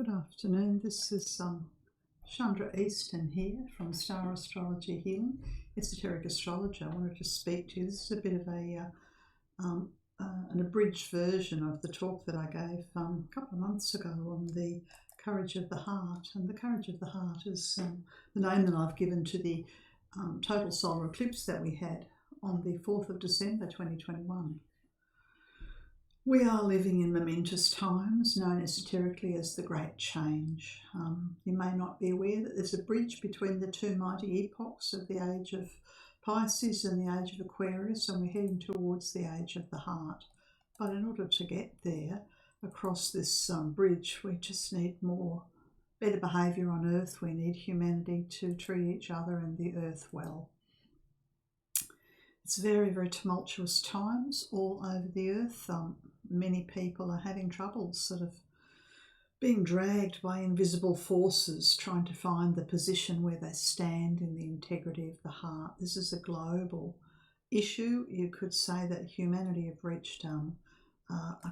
Good afternoon. This is Chandra Easton here from Star Astrology Healing, Esoteric Astrologer. I wanted to speak to you. This is a bit of an abridged version of the talk that I gave a couple of months ago on the courage of the heart. And the courage of the heart is the name that I've given to the total solar eclipse that we had on the 4th of December 2021. We are living in momentous times, known esoterically as the Great Change. You may not be aware that there's a bridge between the two mighty epochs of the age of Pisces and the age of Aquarius, and we're heading towards the age of the heart. But in order to get there, across this bridge, we just need better behaviour on Earth. We need humanity to treat each other and the Earth well. It's very, very tumultuous times all over the Earth. Many people are having trouble sort of being dragged by invisible forces, trying to find the position where they stand in the integrity of the heart. This is a global issue. You could say that humanity have reached a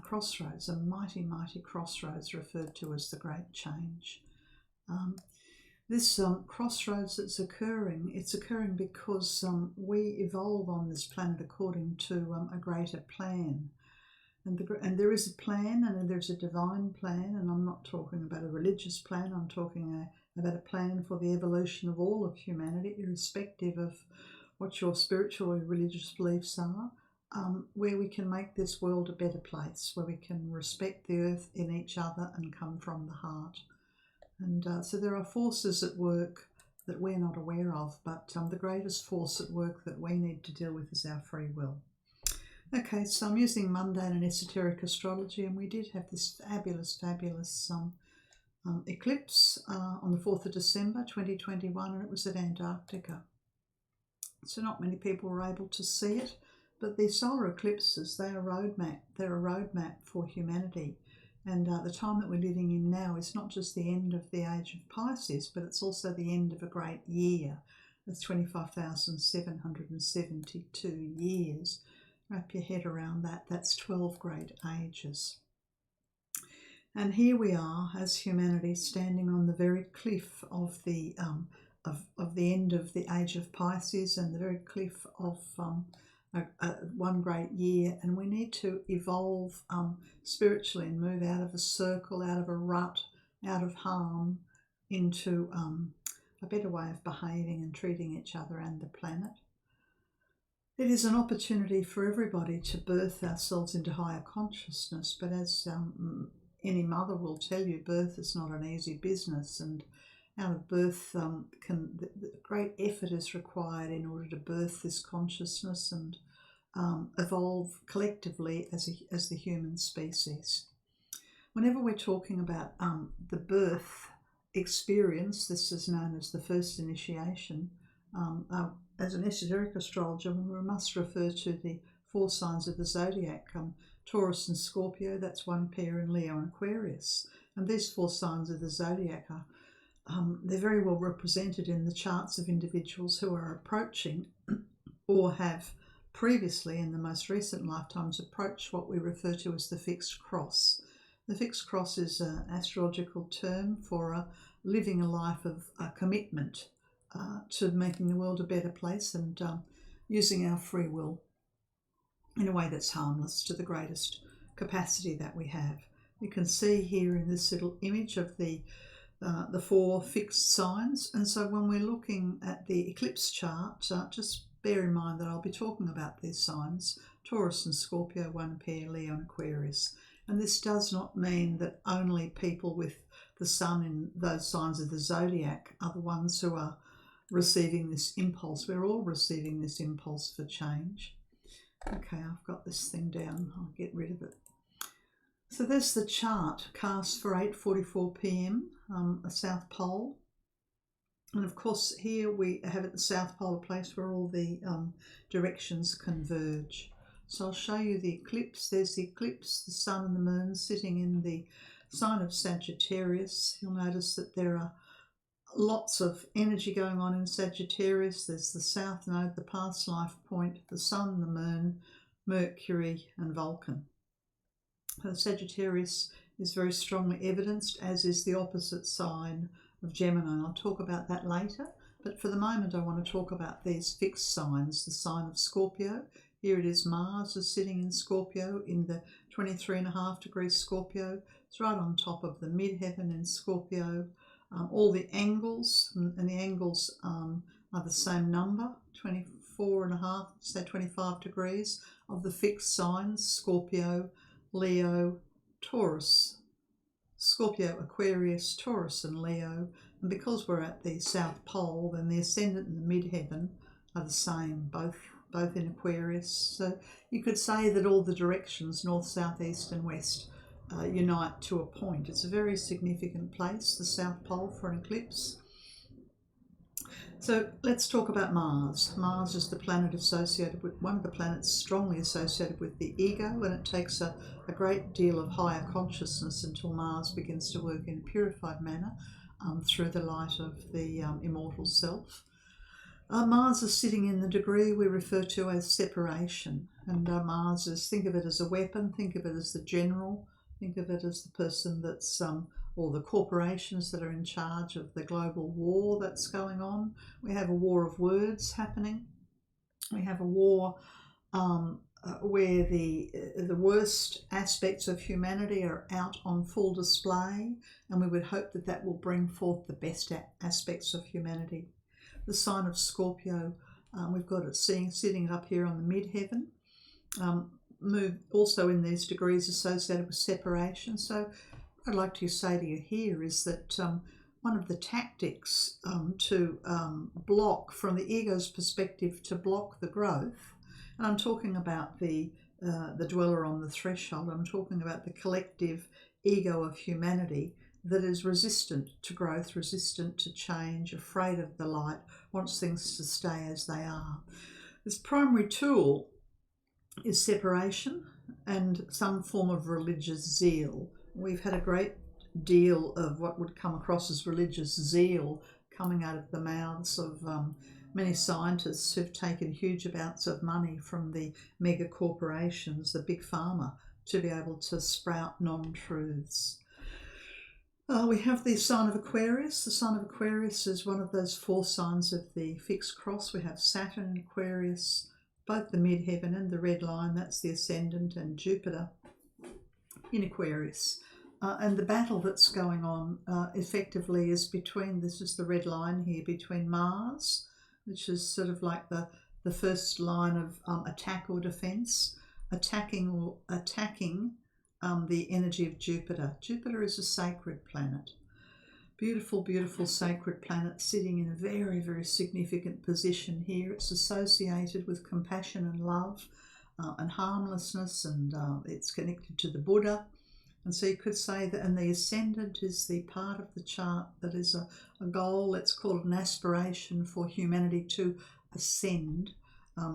crossroads, a mighty, mighty crossroads referred to as the Great Change. This crossroads that's occurring, it's occurring because we evolve on this planet according to a greater plan. And there is a plan, and there's a divine plan, and I'm not talking about a religious plan, I'm talking about a plan for the evolution of all of humanity, irrespective of what your spiritual or religious beliefs are, where we can make this world a better place, where we can respect the earth in each other and come from the heart. And so there are forces at work that we're not aware of, but the greatest force at work that we need to deal with is our free will. Okay, so I'm using mundane and esoteric astrology, and we did have this fabulous eclipse on the 4th of December 2021, and it was at Antarctica. So not many people were able to see it, but the solar eclipses, they're a roadmap for humanity. And the time that we're living in now is not just the end of the age of Pisces, but it's also the end of a great year. That's 25,772 years. Wrap your head around that. That's 12 great ages. And here we are as humanity standing on the very cliff of the end of the age of Pisces and the very cliff of one great year, and we need to evolve spiritually and move out of a circle, out of a rut, out of harm, into a better way of behaving and treating each other and the planet. It is an opportunity for everybody to birth ourselves into higher consciousness, but as any mother will tell you, birth is not an easy business, and out of birth, great effort is required in order to birth this consciousness and evolve collectively as the human species. Whenever we're talking about the birth experience, this is known as the first initiation. As an esoteric astrologer, we must refer to the 4 signs of the zodiac, Taurus and Scorpio, that's one pair, and Leo and Aquarius. And these 4 signs of the zodiac are they're very well represented in the charts of individuals who are approaching or have previously in the most recent lifetimes approached what we refer to as the fixed cross. The fixed cross is an astrological term for living a life of commitment to making the world a better place and using our free will in a way that's harmless to the greatest capacity that we have. You can see here in this little image of the 4 fixed signs, and so when we're looking at the eclipse chart, just bear in mind that I'll be talking about these signs, Taurus and Scorpio, one pair, Leo and Aquarius. And this does not mean that only people with the sun in those signs of the zodiac are the ones who are receiving this impulse. We're all receiving this impulse for change. Okay, I've got this thing down. I'll get rid of it. So there's the chart cast for 8:44 p.m, a South Pole. And of course here we have at the South Pole a place where all the directions converge. So I'll show you the eclipse. There's the eclipse, the sun and the moon sitting in the sign of Sagittarius. You'll notice that there are lots of energy going on in Sagittarius. There's the South Node, the past life point, the sun, the moon, Mercury and Vulcan. Sagittarius is very strongly evidenced, as is the opposite sign of Gemini. I'll talk about that later, but for the moment I want to talk about these fixed signs. The sign of Scorpio, here it is, Mars is sitting in Scorpio in the 23.5 degrees Scorpio. It's right on top of the midheaven in Scorpio. All the angles, and the angles are the same number, 24.5, say 25 degrees, of the fixed signs, Scorpio, Leo, Taurus. Scorpio, Aquarius, Taurus and Leo. And because we're at the South Pole, then the ascendant and the midheaven are the same, both in Aquarius. So you could say that all the directions, north, south, east and west, unite to a point. It's a very significant place, the South Pole, for an eclipse. So let's talk about Mars. Mars is the planet associated with, one of the planets strongly associated with the ego, and it takes a great deal of higher consciousness until Mars begins to work in a purified manner through the light of the immortal self. Mars is sitting in the degree we refer to as separation, and Mars is, think of it as a weapon, think of it as the general, think of it as the person that's or the corporations that are in charge of the global war that's going on. We have a war of words happening. We have a war where the worst aspects of humanity are out on full display, and we would hope that that will bring forth the best aspects of humanity. The sign of Scorpio, we've got it sitting up here on the midheaven, also in these degrees associated with separation. So what I'd like to say to you here is that one of the tactics to block, from the ego's perspective, to block the growth, and I'm talking about the dweller on the threshold, I'm talking about the collective ego of humanity that is resistant to growth, resistant to change, afraid of the light, wants things to stay as they are. This primary tool is separation and some form of religious zeal. We've had a great deal of what would come across as religious zeal coming out of the mouths of many scientists who've taken huge amounts of money from the mega corporations, the big pharma, to be able to sprout non-truths. We have the sign of Aquarius. The sign of Aquarius is one of those four signs of the fixed cross. We have Saturn in Aquarius, both the midheaven and the red line, that's the ascendant, and Jupiter in Aquarius. And the battle that's going on effectively is between, this is the red line here, between Mars, which is sort of like the first line of attack or defense, attacking the energy of Jupiter. Jupiter is a sacred planet. Beautiful, beautiful sacred planet sitting in a very, very significant position here. It's associated with compassion and love and harmlessness, and it's connected to the Buddha. And so you could say that, and the ascendant is the part of the chart that is a goal, let's call it an aspiration for humanity to ascend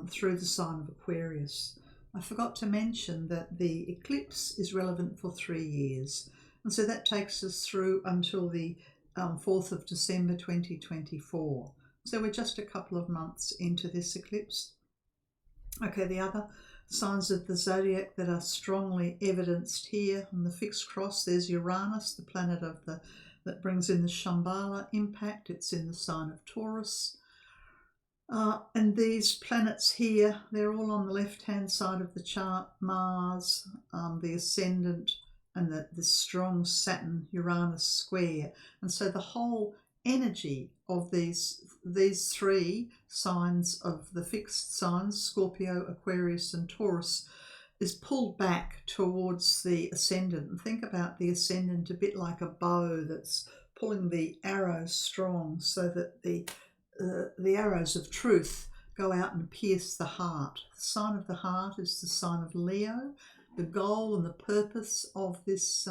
through the sign of Aquarius. I forgot to mention that the eclipse is relevant for 3 years. And so that takes us through until the 4th of December 2024. So we're just a couple of months into this eclipse. Okay, the other signs of the zodiac that are strongly evidenced here on the fixed cross, there's Uranus, the planet of that brings in the Shambhala impact. It's in the sign of Taurus. And these planets here, they're all on the left-hand side of the chart. Mars, the ascendant, and the strong Saturn-Uranus square. And so the whole energy of these three signs of the fixed signs, Scorpio, Aquarius and Taurus, is pulled back towards the ascendant. And think about the ascendant a bit like a bow that's pulling the arrows strong, so that the arrows of truth go out and pierce the heart. The sign of the heart is the sign of Leo. The goal and the purpose of this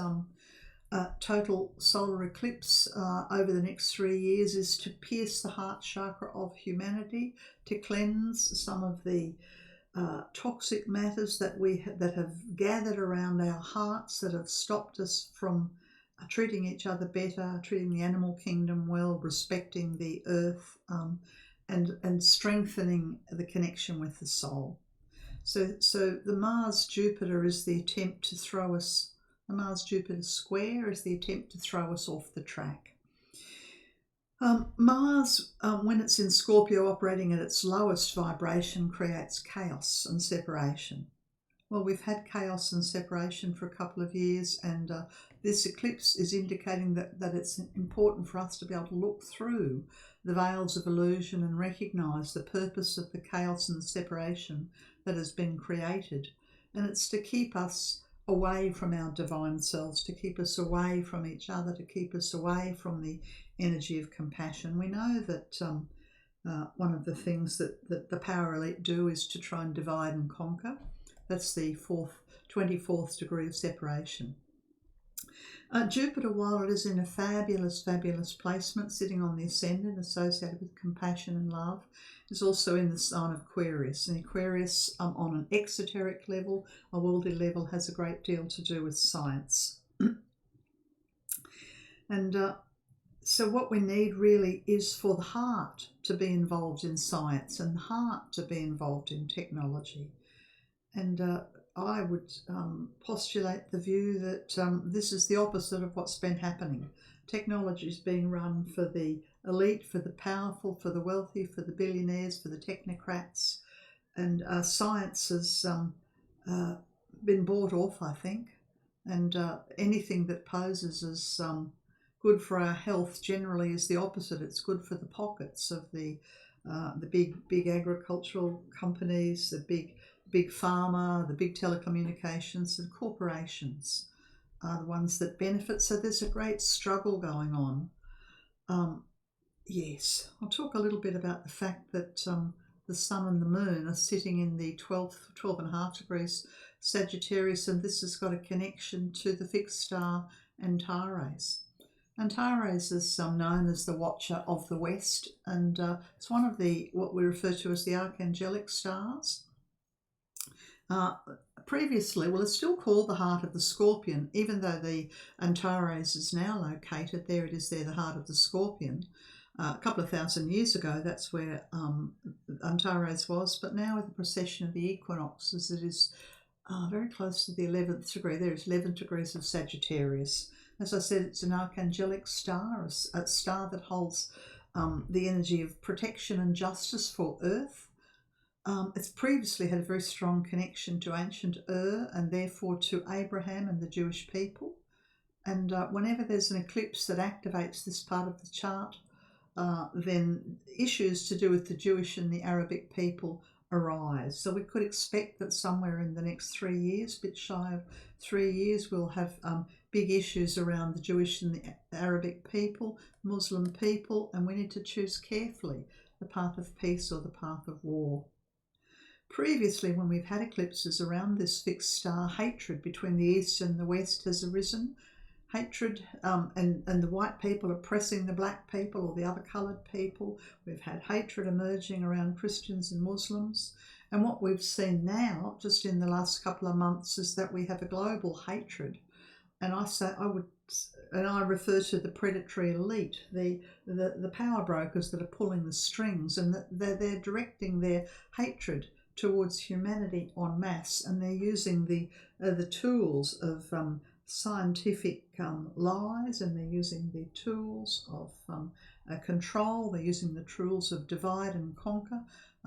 total solar eclipse over the next 3 years is to pierce the heart chakra of humanity, to cleanse some of the toxic matters that have gathered around our hearts, that have stopped us from treating each other better, treating the animal kingdom well, respecting the earth, and strengthening the connection with the soul. So the Mars-Jupiter is the attempt to throw us A Mars-Jupiter square is the attempt to throw us off the track. Mars, when it's in Scorpio operating at its lowest vibration, creates chaos and separation. Well, we've had chaos and separation for a couple of years, and this eclipse is indicating that it's important for us to be able to look through the veils of illusion and recognise the purpose of the chaos and the separation that has been created. And it's to keep us away from our divine selves, to keep us away from each other, to keep us away from the energy of compassion. We know that one of the things that the power elite do is to try and divide and conquer. That's the 24th degree of separation. Jupiter, while it is in a fabulous, fabulous placement, sitting on the ascendant, associated with compassion and love, is also in the sign of Aquarius. And Aquarius, on an exoteric level, a worldly level, has a great deal to do with science. And so what we need really is for the heart to be involved in science and the heart to be involved in technology. And I would postulate the view that this is the opposite of what's been happening. Technology is being run for the elite, for the powerful, for the wealthy, for the billionaires, for the technocrats. And science has been bought off, I think. And anything that poses as good for our health generally is the opposite. It's good for the pockets of the big agricultural companies, the big pharma, the big telecommunications, and corporations are the ones that benefit. So there's a great struggle going on. Yes, I'll talk a little bit about the fact that the sun and the moon are sitting in the 12.5 degrees Sagittarius, and this has got a connection to the fixed star Antares. Antares is known as the Watcher of the West, and it's one of what we refer to as the archangelic stars. Previously, well, it's still called the Heart of the Scorpion, even though the Antares is now located. There it is there, the Heart of the Scorpion. A couple of thousand years ago, that's where Antares was, but now with the precession of the equinoxes, it is very close to the 11th degree. There is 11 degrees of Sagittarius. As I said, it's an archangelic star, a star that holds the energy of protection and justice for Earth. It's previously had a very strong connection to ancient and therefore to Abraham and the Jewish people. And whenever there's an eclipse that activates this part of the chart, then issues to do with the Jewish and the Arabic people arise. So we could expect that somewhere in the next 3 years, a bit shy of 3 years, we'll have big issues around the Jewish and the Arabic people, Muslim people, and we need to choose carefully the path of peace or the path of war. Previously, when we've had eclipses around this fixed star, hatred between the East and the West has arisen. Hatred and the white people oppressing the black people or the other coloured people. We've had hatred emerging around Christians and Muslims. And what we've seen now, just in the last couple of months, is that we have a global hatred. And I refer to the predatory elite, the power brokers that are pulling the strings, and that they're directing their hatred towards humanity en masse, and they're using the tools of scientific lies, and they're using the tools of control. They're using the tools of divide and conquer,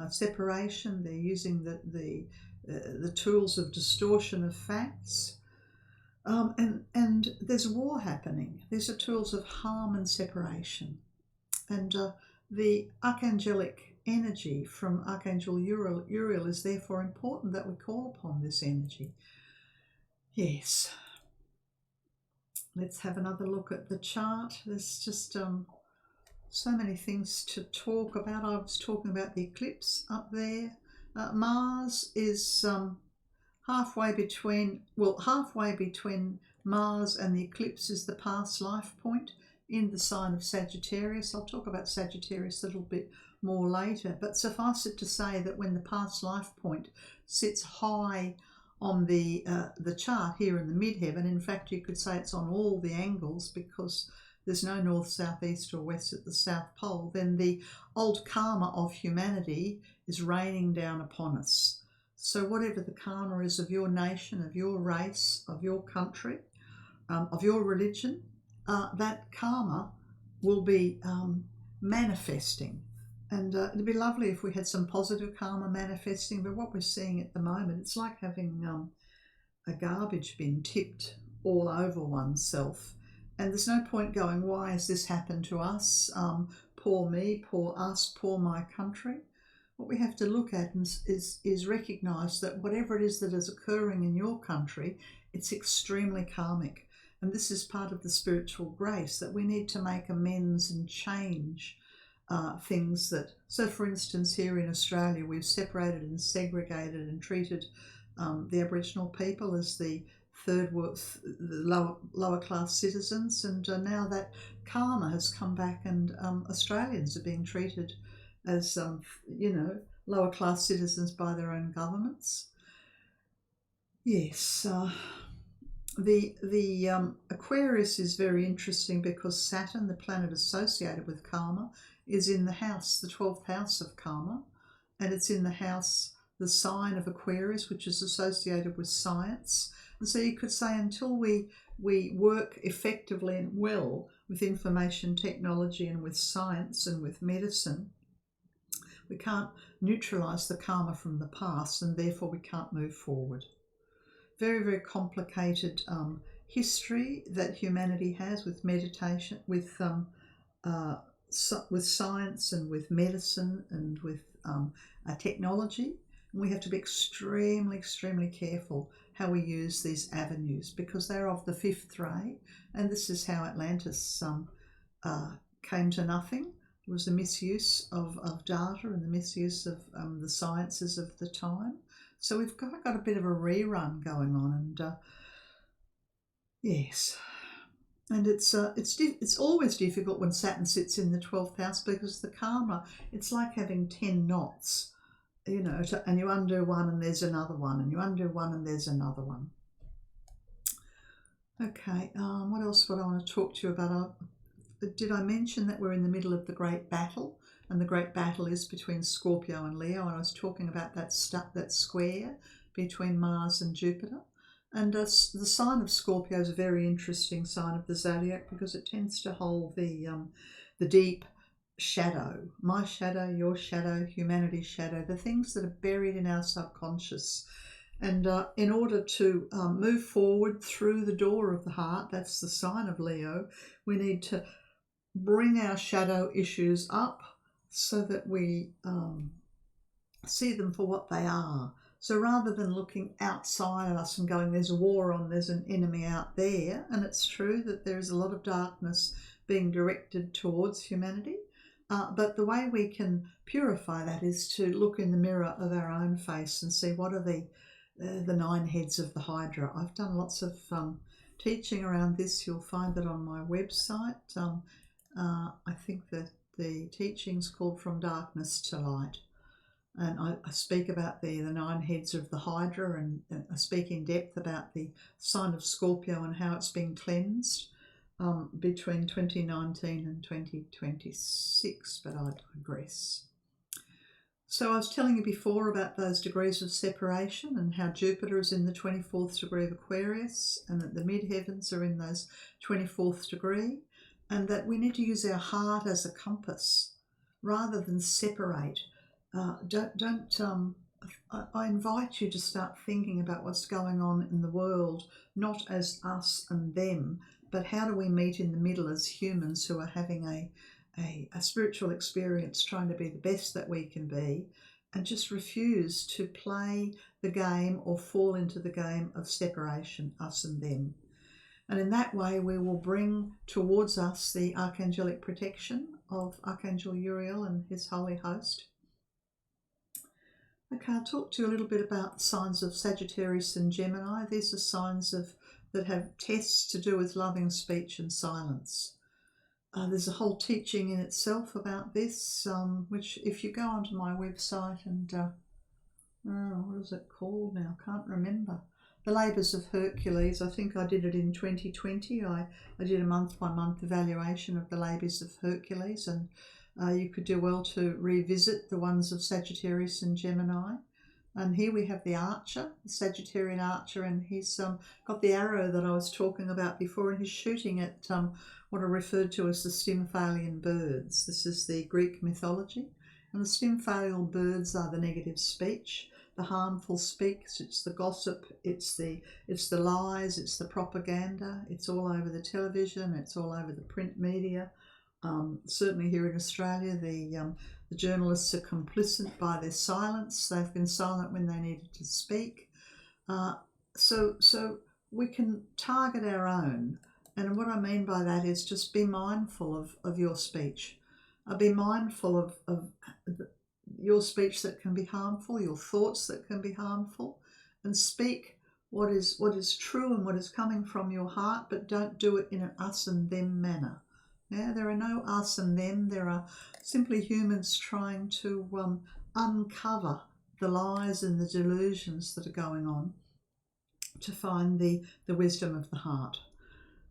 separation. They're using the tools of distortion of facts, and there's war happening. These are tools of harm and separation, and the archangelic energy from Archangel Uriel is therefore important that we call upon this energy. Yes. Let's have another look at the chart. There's just so many things to talk about. I was talking about the eclipse up there. Mars is halfway between Mars and the eclipse is the past life point in the sign of Sagittarius. I'll talk about Sagittarius a little bit more later, but suffice it to say that when the past life point sits high on the chart here in the midheaven, in fact you could say it's on all the angles because there's no north, south, east or west at the South Pole, then the old karma of humanity is raining down upon us. So whatever the karma is of your nation, of your race, of your country, of your religion, that karma will be manifesting. And it'd be lovely if we had some positive karma manifesting, but what we're seeing at the moment, it's like having a garbage bin tipped all over oneself. And there's no point going, why has this happened to us? Poor me, poor us, poor my country. What we have to look at is recognise that whatever it is that is occurring in your country, it's extremely karmic. And this is part of the spiritual grace, that we need to make amends and change things that... So, for instance, here in Australia, we've separated and segregated and treated the Aboriginal people as the lower class citizens, and now that karma has come back, and Australians are being treated as lower class citizens by their own governments. Yes, the Aquarius is very interesting because Saturn, the planet associated with karma, is in the house, the 12th house of karma, and it's in the house, the sign of Aquarius, which is associated with science. And so you could say, until we work effectively and well with information technology and with science and with medicine, we can't neutralise the karma from the past, and therefore we can't move forward. Very, very complicated history that humanity has with meditation, with science and with medicine and with technology. And we have to be extremely, extremely careful how we use these avenues, because they're of the fifth ray, and this is how Atlantis came to nothing. It was the misuse of data and the misuse of the sciences of the time. So we've got a bit of a rerun going on, and yes, and it's always difficult when Saturn sits in the 12th house, because the karma, it's like having 10 knots, and you undo one and there's another one, and you undo one and there's another one. Okay, what else would I want to talk to you about? Did I mention that we're in the middle of the great battle, and the great battle is between Scorpio and Leo, and I was talking about that square between Mars and Jupiter. And the sign of Scorpio is a very interesting sign of the zodiac, because it tends to hold the deep shadow, my shadow, your shadow, humanity's shadow, the things that are buried in our subconscious. And in order to move forward through the door of the heart, that's the sign of Leo, we need to bring our shadow issues up so that we see them for what they are. So rather than looking outside of us and going, there's a war on, there's an enemy out there, and it's true that there is a lot of darkness being directed towards humanity, but the way we can purify that is to look in the mirror of our own face and see what are the 9 heads of the Hydra. I've done lots of teaching around this. You'll find that on my website. I think that the teaching's called From Darkness to Light. And I speak about the 9 heads of the Hydra, and I speak in depth about the sign of Scorpio and how it's been cleansed between 2019 and 2026, but I digress. So I was telling you before about those degrees of separation, and how Jupiter is in the 24th degree of Aquarius, and that the midheavens are in those 24th degree, and that we need to use our heart as a compass rather than separate. I invite you to start thinking about what's going on in the world, not as us and them, but how do we meet in the middle as humans who are having a spiritual experience, trying to be the best that we can be, and just refuse to play the game or fall into the game of separation, us and them. And in that way, we will bring towards us the archangelic protection of Archangel Uriel and his holy host. Okay, I'll talk to you a little bit about the signs of Sagittarius and Gemini. These are signs that have tests to do with loving speech and silence. There's a whole teaching in itself about this, which if you go onto my website and, what is it called now? Can't remember. The Labours of Hercules, I think I did it in 2020. I did a month-by-month evaluation of the Labours of Hercules, and you could do well to revisit the ones of Sagittarius and Gemini. And here we have the archer, the Sagittarian archer, and he's got the arrow that I was talking about before, and he's shooting at what are referred to as the Stymphalian birds. This is the Greek mythology. And the Stymphalian birds are the negative speech, the harmful speech, it's the gossip, it's the lies, it's the propaganda, it's all over the television, it's all over the print media. Certainly here in Australia, the journalists are complicit by their silence. They've been silent when they needed to speak. So we can target our own. And what I mean by that is just be mindful of your speech. Be mindful of your speech that can be harmful, your thoughts that can be harmful, and speak what is true and what is coming from your heart, but don't do it in an us and them manner. Yeah, there are no us and them. There are simply humans trying to uncover the lies and the delusions that are going on to find the wisdom of the heart.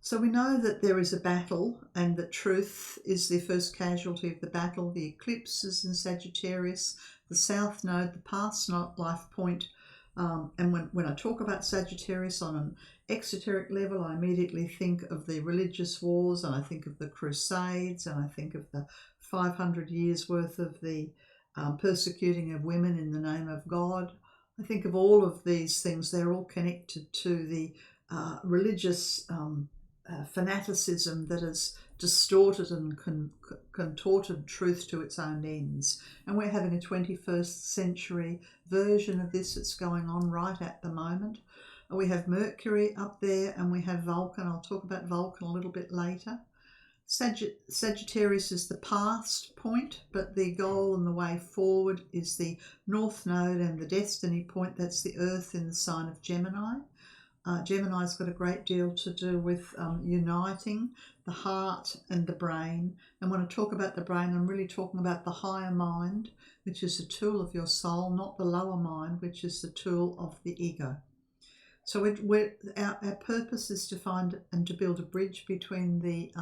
So we know that there is a battle and that truth is the first casualty of the battle. The eclipse is in Sagittarius, the South Node, the past life point. And when I talk about Sagittarius on an exoteric level, I immediately think of the religious wars, and I think of the Crusades, and I think of the 500 years worth of the persecuting of women in the name of God. I think of all of these things. They're all connected to the religious fanaticism that has distorted and contorted truth to its own ends. And we're having a 21st century version of this that's going on right at the moment. We have Mercury up there, and we have Vulcan. I'll talk about Vulcan a little bit later. Sagittarius is the past point, but the goal and the way forward is the North Node and the destiny point. That's the Earth in the sign of Gemini. Gemini's got a great deal to do with uniting the heart and the brain. And when I talk about the brain, I'm really talking about the higher mind, which is the tool of your soul, not the lower mind, which is the tool of the ego. So our purpose is to find and to build a bridge between the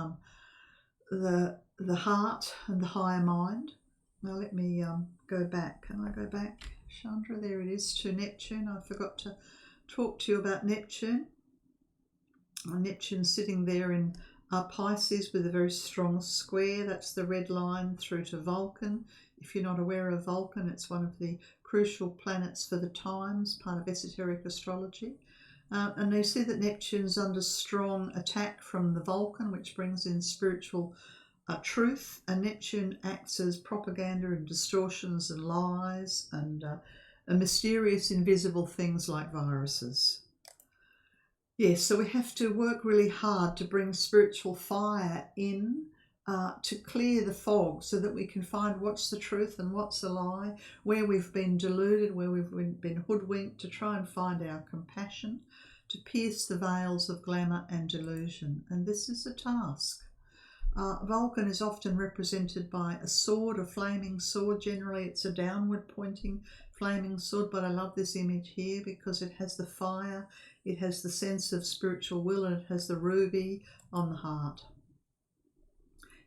heart and the higher mind. Now let me go back. Can I go back, Chandra? There it is, to Neptune. I forgot to talk to you about Neptune. Neptune's sitting there in Pisces with a very strong square. That's the red line through to Vulcan. If you're not aware of Vulcan, it's one of the crucial planets for the times, part of esoteric astrology. And you see that Neptune's under strong attack from the Vulcan, which brings in spiritual truth. And Neptune acts as propaganda and distortions and lies and mysterious invisible things like viruses. Yes, so we have to work really hard to bring spiritual fire in to clear the fog so that we can find what's the truth and what's the lie, where we've been deluded, where we've been hoodwinked, to try and find our compassion, to pierce the veils of glamour and delusion. And this is a task. Vulcan is often represented by a sword, a flaming sword. Generally it's a downward pointing flaming sword, but I love this image here because it has the fire, it has the sense of spiritual will, and it has the ruby on the heart.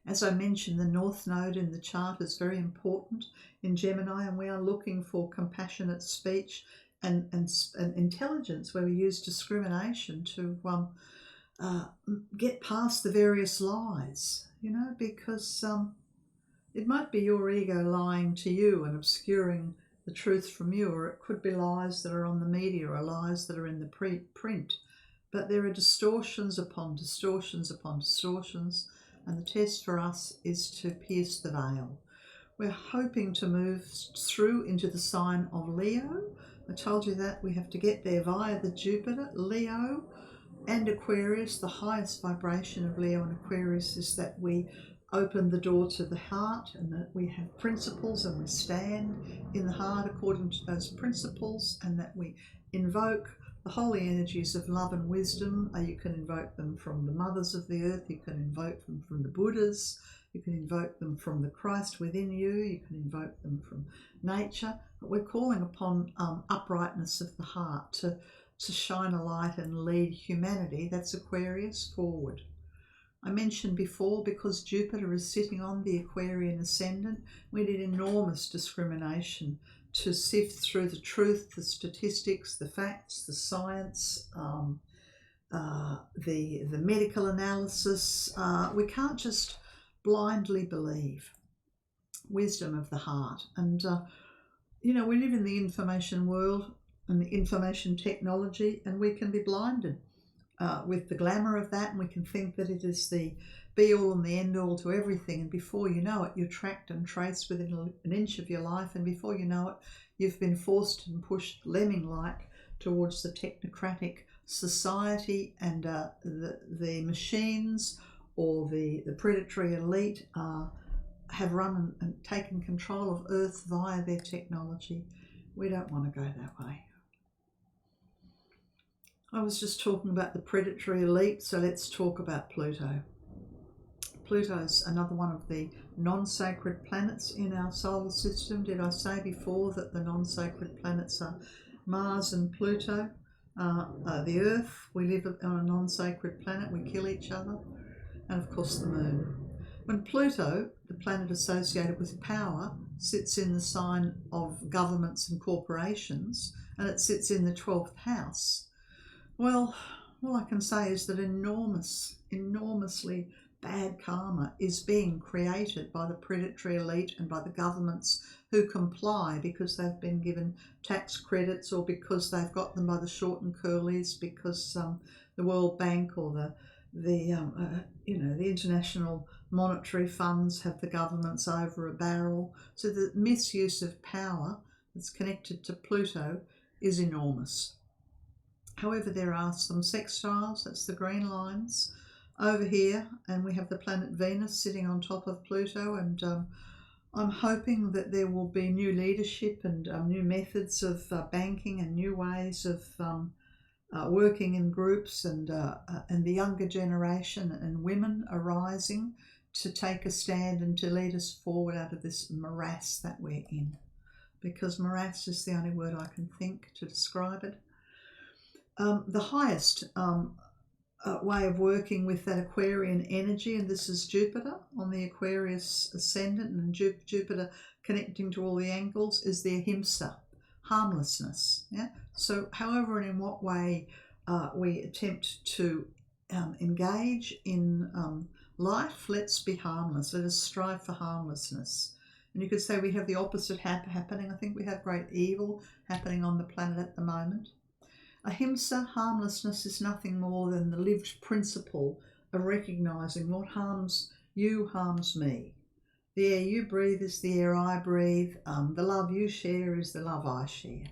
As I mentioned, the North Node in the chart is very important in Gemini, and we are looking for compassionate speech and intelligence, where we use discrimination to get past the various lies, because it might be your ego lying to you and obscuring the truth from you, or it could be lies that are on the media or lies that are in the print. But there are distortions upon distortions upon distortions, and the test for us is to pierce the veil. We're hoping to move through into the sign of Leo. I told you that we have to get there via the Jupiter. Leo and Aquarius, the highest vibration of Leo and Aquarius is that we open the door to the heart, and that we have principles and we stand in the heart according to those principles, and that we invoke the holy energies of love and wisdom. You can invoke them from the mothers of the earth, you can invoke them from the Buddhas, you can invoke them from the Christ within you, you can invoke them from nature. But we're calling upon uprightness of the heart to shine a light and lead humanity, that's Aquarius, forward. I mentioned before, because Jupiter is sitting on the Aquarian ascendant, we need enormous discrimination to sift through the truth, the statistics, the facts, the science, the medical analysis. We can't just blindly believe. Wisdom of the heart. And you know, we live in the information world and the information technology, and we can be blinded with the glamour of that, and we can think that it is the be-all and the end-all to everything, and before you know it, you're tracked and traced within an inch of your life, and before you know it, you've been forced and pushed lemming-like towards the technocratic society, and the machines or the predatory elite have run and taken control of Earth via their technology. We don't want to go that way. I was just talking about the predatory elite, so let's talk about Pluto. Pluto's another one of the non-sacred planets in our solar system. Did I say before that the non-sacred planets are Mars and Pluto? The Earth, we live on a non-sacred planet, we kill each other, and of course the Moon. When Pluto, the planet associated with power, sits in the sign of governments and corporations, and it sits in the 12th house, well, all I can say is that enormously bad karma is being created by the predatory elite and by the governments who comply because they've been given tax credits, or because they've got them by the short and curlies, because the World Bank or the international monetary funds have the governments over a barrel. So the misuse of power that's connected to Pluto is enormous. However, there are some sextiles, that's the green lines, over here, and we have the planet Venus sitting on top of Pluto, and I'm hoping that there will be new leadership and new methods of banking and new ways of working in groups, and the younger generation and women arising to take a stand and to lead us forward out of this morass that we're in, because morass is the only word I can think to describe it. The highest way of working with that Aquarian energy, and this is Jupiter on the Aquarius ascendant, and Jupiter connecting to all the angles, is the AHIMSA, harmlessness. Yeah. So however and in what way we attempt to engage in life, let's be harmless. Let us strive for harmlessness. And you could say we have the opposite happening. I think we have great evil happening on the planet at the moment. Ahimsa, harmlessness, is nothing more than the lived principle of recognising what harms you harms me. The air you breathe is the air I breathe. The love you share is the love I share.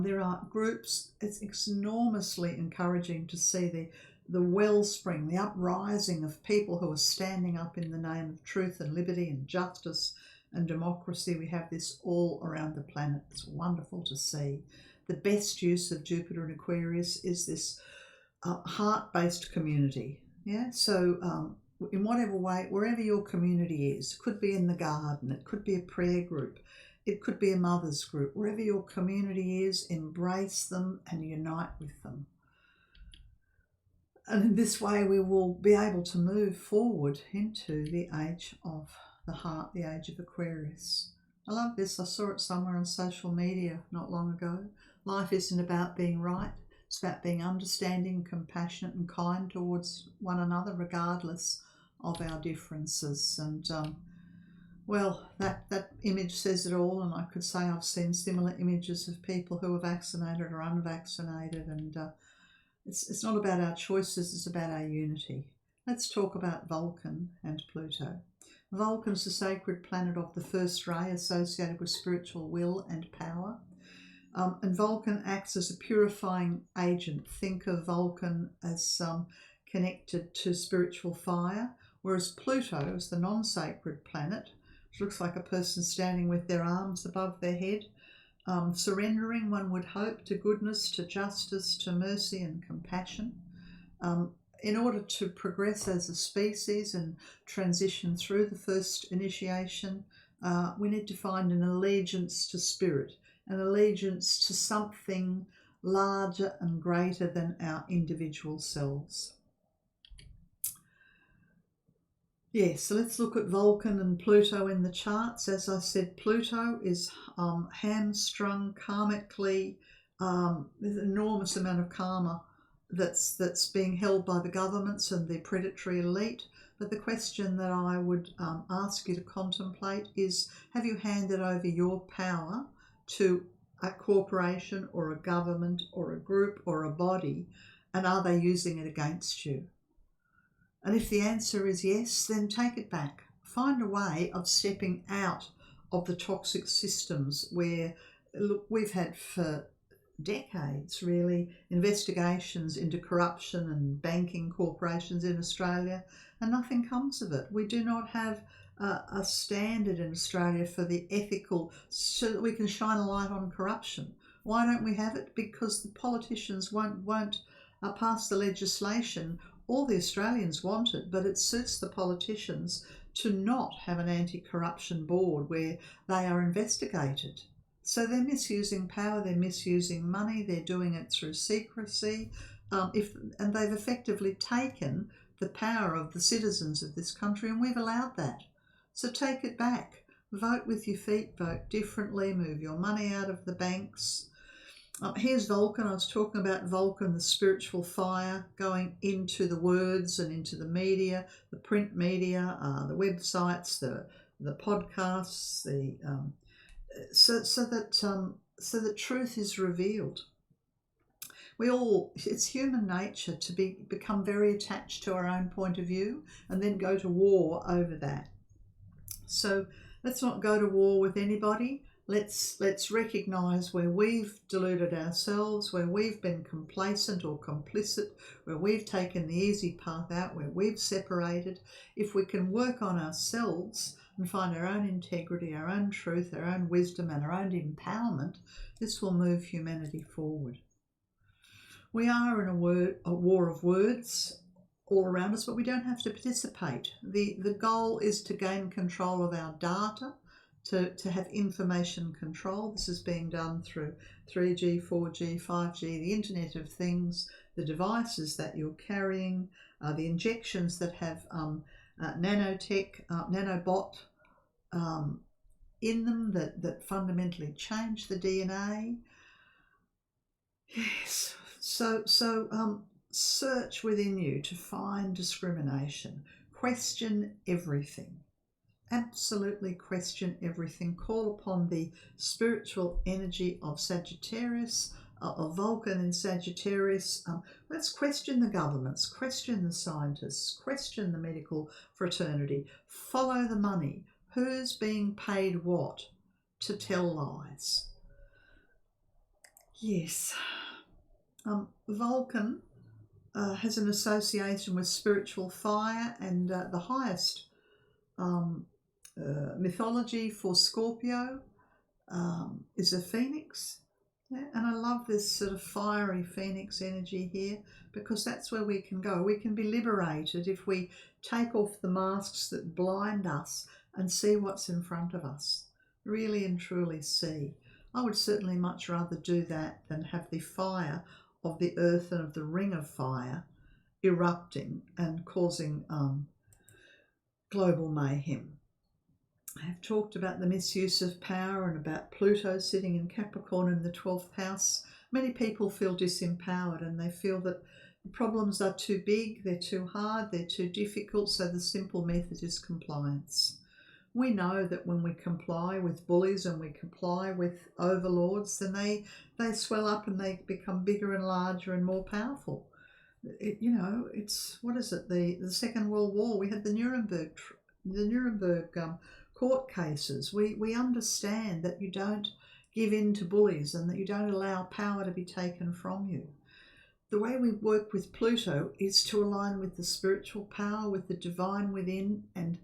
There are groups. It's enormously encouraging to see the wellspring, the uprising of people who are standing up in the name of truth and liberty and justice and democracy. We have this all around the planet. It's wonderful to see. The best use of Jupiter and Aquarius is this heart-based community. Yeah, so in whatever way, wherever your community is, it could be in the garden, it could be a prayer group, it could be a mother's group. Wherever your community is, embrace them and unite with them. And in this way, we will be able to move forward into the age of the heart, the age of Aquarius. I love this. I saw it somewhere on social media not long ago. Life isn't about being right. It's about being understanding, compassionate and kind towards one another, regardless of our differences. And well, that image says it all. And I could say I've seen similar images of people who are vaccinated or unvaccinated. And it's not about our choices, it's about our unity. Let's talk about Vulcan and Pluto. Vulcan's the sacred planet of the first ray, associated with spiritual will and power. And Vulcan acts as a purifying agent. Think of Vulcan as connected to spiritual fire, whereas Pluto is the non-sacred planet, which looks like a person standing with their arms above their head, surrendering, one would hope, to goodness, to justice, to mercy and compassion. In order to progress as a species and transition through the first initiation, we need to find an allegiance to spirit, an allegiance to something larger and greater than our individual selves. Yes, so let's look at Vulcan and Pluto in the charts. As I said, Pluto is hamstrung karmically. There's an enormous amount of karma that's being held by the governments and the predatory elite. But the question that I would ask you to contemplate is, have you handed over your power to a corporation or a government or a group or a body, and are they using it against you? And if the answer is yes, then take it back. Find a way of stepping out of the toxic systems where, look, we've had for decades really investigations into corruption and banking corporations in Australia, and nothing comes of it. We do not have a standard in Australia for the ethical, so that we can shine a light on corruption. Why don't we have it? Because the politicians won't pass the legislation. All the Australians want it, but it suits the politicians to not have an anti-corruption board where they are investigated. So they're misusing power, they're misusing money, they're doing it through secrecy, and they've effectively taken the power of the citizens of this country, and we've allowed that. So take it back. Vote with your feet, vote differently, move your money out of the banks. Here's Vulcan. I was talking about Vulcan, the spiritual fire going into the words and into the media, the print media, the websites, the podcasts, so that truth is revealed. It's human nature to become very attached to our own point of view and then go to war over that. So let's not go to war with anybody. Let's recognise where we've deluded ourselves, where we've been complacent or complicit, where we've taken the easy path out, where we've separated. If we can work on ourselves and find our own integrity, our own truth, our own wisdom and our own empowerment, this will move humanity forward. We are in a war of words all around us, but we don't have to participate. The goal is to gain control of our data, to have information control. This is being done through 3G, 4G, 5G, the Internet of Things, the devices that you're carrying, the injections that have nanotech, nanobot in them that fundamentally change the DNA. Yes, so search within you to find discrimination. Question everything. Absolutely question everything. Call upon the spiritual energy of Sagittarius, of Vulcan in Sagittarius. Let's question the governments, question the scientists, question the medical fraternity. Follow the money. Who's being paid what to tell lies? Yes. Vulcan has an association with spiritual fire, and the highest mythology for Scorpio is a phoenix. Yeah, and I love this sort of fiery phoenix energy here, because that's where we can go. We can be liberated if we take off the masks that blind us and see what's in front of us. Really and truly see. I would certainly much rather do that than have the fire of the earth and of the ring of fire erupting and causing global mayhem. I have talked about the misuse of power and about Pluto sitting in Capricorn in the 12th house. Many people feel disempowered and they feel that the problems are too big, they're too hard, they're too difficult, so the simple method is compliance. We know that when we comply with bullies and we comply with overlords, then they swell up and they become bigger and larger and more powerful. It's, what is it, the Second World War, we had the Nuremberg court cases. We understand that you don't give in to bullies and that you don't allow power to be taken from you. The way we work with Pluto is to align with the spiritual power, with the divine within, and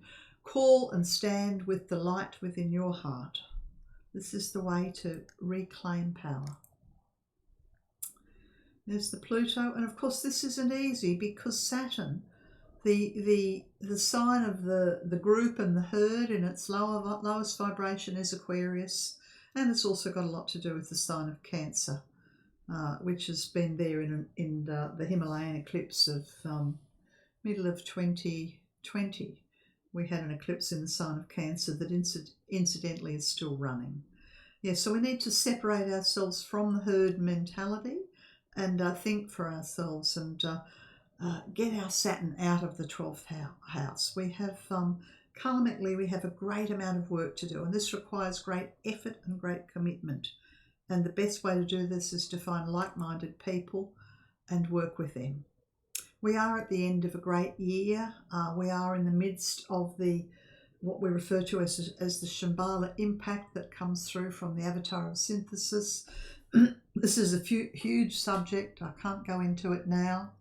call and stand with the light within your heart. This is the way to reclaim power. There's the Pluto, and of course this isn't easy because Saturn, the sign of the group and the herd in its lowest vibration is Aquarius, and it's also got a lot to do with the sign of Cancer, which has been there in the Himalayan eclipse of middle of 2020. we had an eclipse in the sign of Cancer that incidentally is still running. Yeah, so we need to separate ourselves from the herd mentality and think for ourselves and get our Saturn out of the 12th house. We have, karmically, we have a great amount of work to do, and this requires great effort and great commitment. And the best way to do this is to find like-minded people and work with them. We are at the end of a great year. We are in the midst of what we refer to as the Shambhala impact that comes through from the avatar of synthesis. This is a huge subject. I can't go into it now.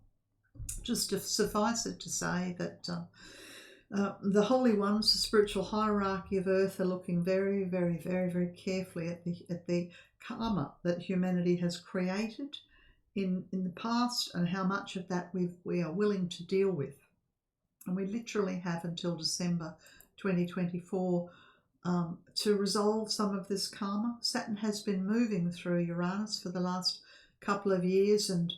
Just to suffice it to say that the holy ones, the spiritual hierarchy of Earth, are looking very, very, very, very carefully at the karma that humanity has created in the past and how much of that we are willing to deal with. And we literally have until December 2024 to resolve some of this karma. Saturn has been moving through Uranus for the last couple of years, and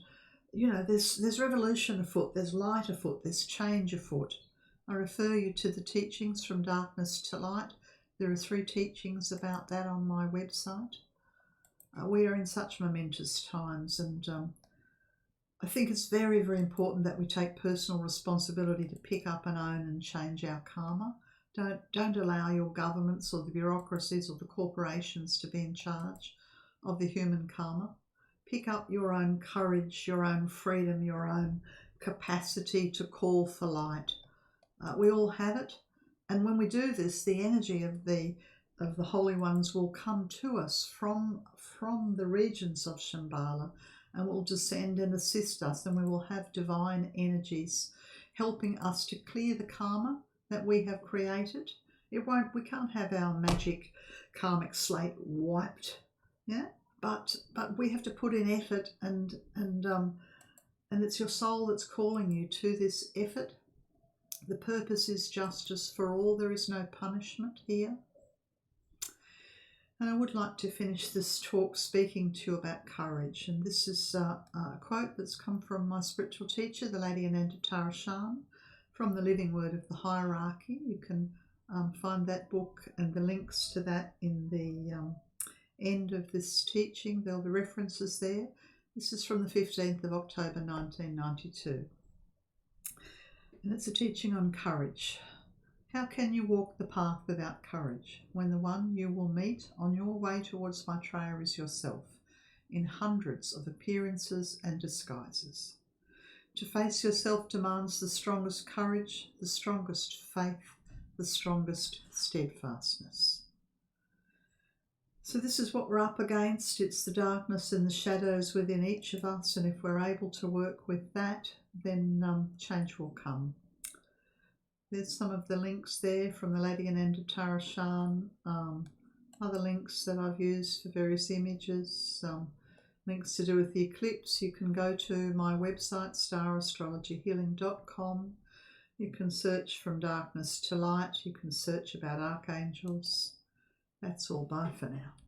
you know, there's revolution afoot, there's light afoot, there's change afoot. I refer you to the teachings From Darkness to Light. There are 3 teachings about that on my website. We are in such momentous times, and I think it's very, very important that we take personal responsibility to pick up and own and change our karma. Don't allow your governments or the bureaucracies or the corporations to be in charge of the human karma. Pick up your own courage, your own freedom, your own capacity to call for light. We all have it, and when we do this, the energy of the holy ones will come to us from the regions of Shambhala and will descend and assist us, and we will have divine energies helping us to clear the karma that we have created. We can't have our magic karmic slate wiped, yeah. But we have to put in effort, and it's your soul that's calling you to this effort. The purpose is justice for all. There is no punishment here. And I would like to finish this talk speaking to you about courage. And this is a quote that's come from my spiritual teacher, the Lady ANTARES, from the Living Word of the Hierarchy. You can find that book and the links to that in the end of this teaching. There'll be references there. This is from the 15th of October 1992. And it's a teaching on courage. How can you walk the path without courage when the one you will meet on your way towards Maitreya is yourself, in hundreds of appearances and disguises? To face yourself demands the strongest courage, the strongest faith, the strongest steadfastness. So this is what we're up against. It's the darkness and the shadows within each of us, and if we're able to work with that, then change will come. There's some of the links there from the Lady ANTARES, other links that I've used for various images, links to do with the eclipse. You can go to my website, starastrologyhealing.com. You can search From Darkness to Light. You can search about archangels. That's all. Bye for now.